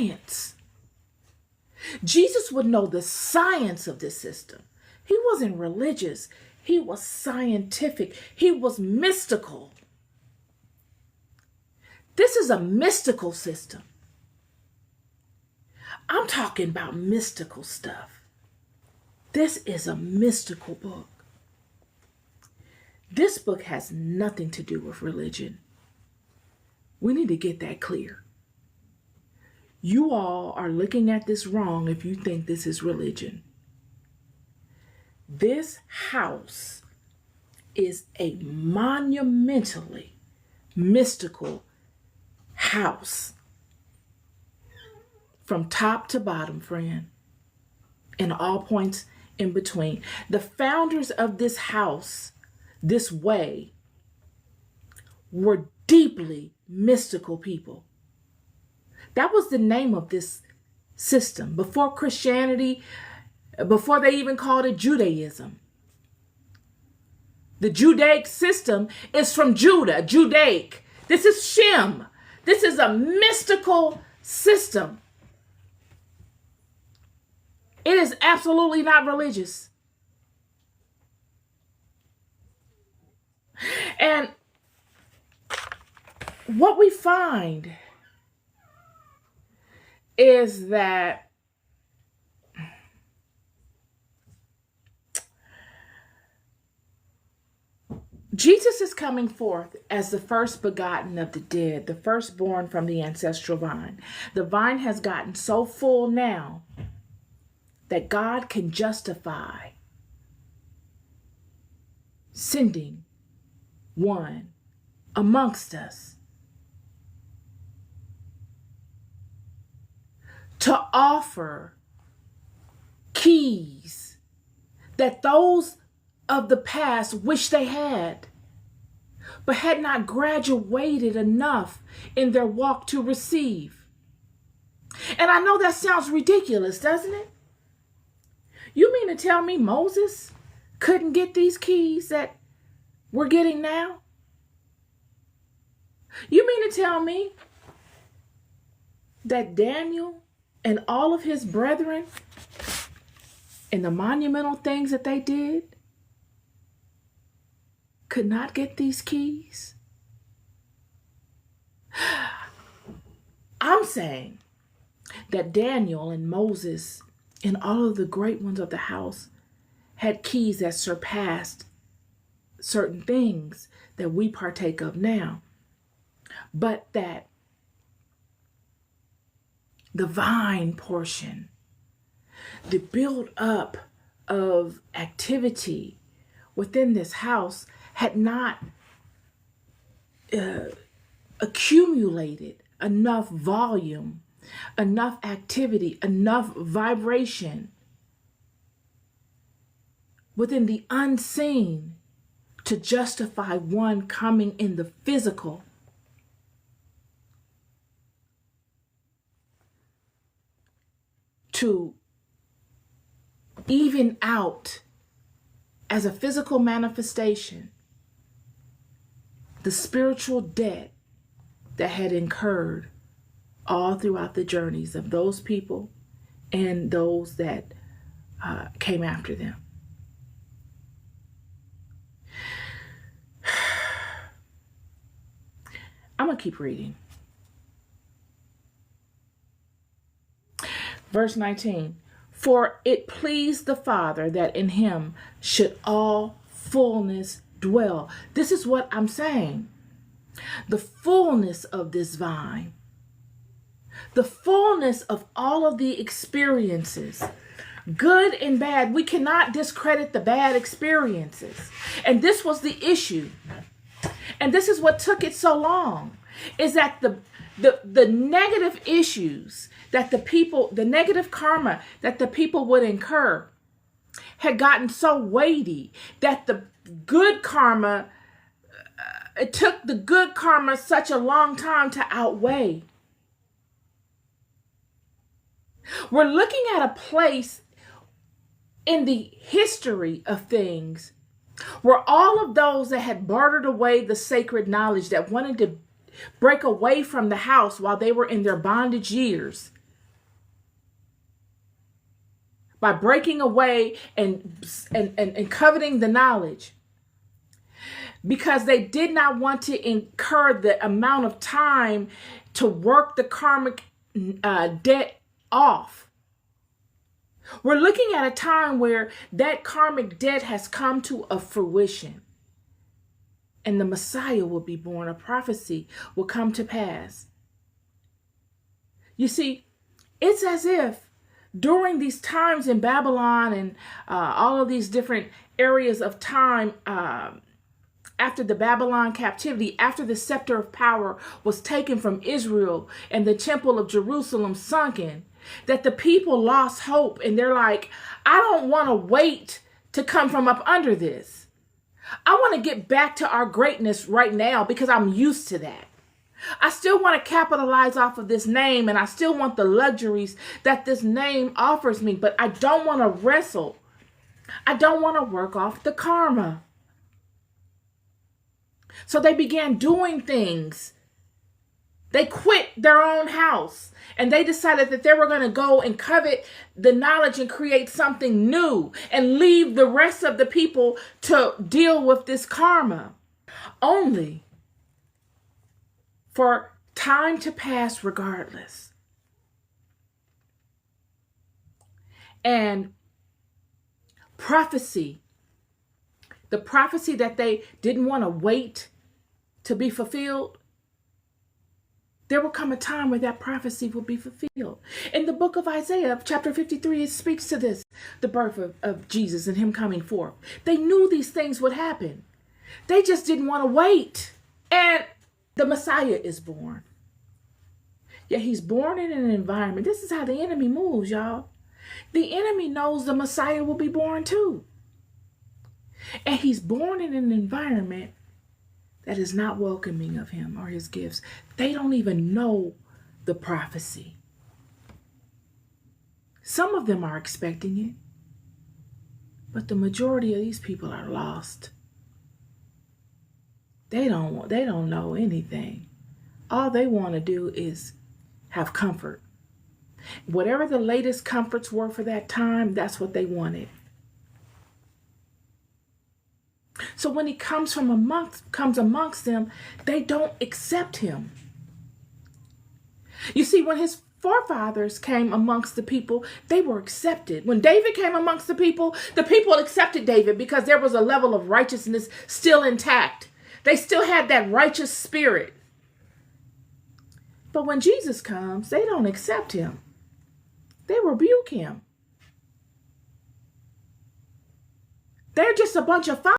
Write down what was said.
science. Jesus would know the science of this system. He wasn't religious. He was scientific. He was mystical. This is a mystical system. I'm talking about mystical stuff. This is a mystical book. This book has nothing to do with religion. We need to get that clear. You all are looking at this wrong if you think this is religion. This house is a monumentally mystical house. From top to bottom, friend, and all points in between. The founders of this house, this way, were deeply mystical people. That was the name of this system before Christianity, before they even called it Judaism. The Judaic system is from Judah, Judaic. This is Shem. This is a mystical system. It is absolutely not religious. And what we find is that Jesus is coming forth as the first begotten of the dead, the firstborn from the ancestral vine. The vine has gotten so full now that God can justify sending one amongst us to offer keys that those of the past wish they had, but had not graduated enough in their walk to receive. And I know that sounds ridiculous, doesn't it? You mean to tell me Moses couldn't get these keys that we're getting now? You mean to tell me that Daniel and all of his brethren and the monumental things that they did could not get these keys? I'm saying that Daniel and Moses and all of the great ones of the house had keys that surpassed certain things that we partake of now, but that the vine portion, the build up of activity within this house had not accumulated enough volume, enough activity, enough vibration within the unseen to justify one coming in the physical. To even out as a physical manifestation the spiritual debt that had incurred all throughout the journeys of those people and those that came after them. I'm going to keep reading. Verse 19, for it pleased the Father that in him should all fullness dwell. This is what I'm saying. The fullness of this vine, the fullness of all of the experiences, good and bad. We cannot discredit the bad experiences. And this was the issue. And this is what took it so long, is that the negative issues that the people, the negative karma that the people would incur had gotten so weighty that the good karma, it took the good karma such a long time to outweigh. We're looking at a place in the history of things where all of those that had bartered away the sacred knowledge, that wanted to break away from the house while they were in their bondage years, by breaking away and coveting the knowledge, because they did not want to incur the amount of time to work the karmic debt off. We're looking at a time where that karmic debt has come to a fruition, and the Messiah will be born. A prophecy will come to pass. You see, it's as if during these times in Babylon and all of these different areas of time, after the Babylon captivity, after the scepter of power was taken from Israel and the temple of Jerusalem sunken, that the people lost hope, and they're like, I don't want to wait to come from up under this. I want to get back to our greatness right now because I'm used to that. I still want to capitalize off of this name, and I still want the luxuries that this name offers me, but I don't want to wrestle. I don't want to work off the karma. So they began doing things. They quit their own house, and they decided that they were going to go and covet the knowledge and create something new and leave the rest of the people to deal with this karma, only for time to pass regardless. And prophecy, the prophecy that they didn't want to wait to be fulfilled, there will come a time where that prophecy will be fulfilled. In the book of Isaiah, chapter 53, it speaks to this, the birth of Jesus and him coming forth. They knew these things would happen. They just didn't want to wait. And the Messiah is born. Yet he's born in an environment. This is how the enemy moves, y'all. The enemy knows the Messiah will be born too. And he's born in an environment that is not welcoming of him or his gifts. They don't even know the prophecy. Some of them are expecting it, but the majority of these people are lost. They don't know anything. All they want to do is have comfort. Whatever the latest comforts were for that time, that's what they wanted. So when he comes amongst them, they don't accept him. You see, when his forefathers came amongst the people, they were accepted. When David came amongst the people accepted David because there was a level of righteousness still intact. They still had that righteous spirit. But when Jesus comes, they don't accept him. They rebuke him. They're just a bunch of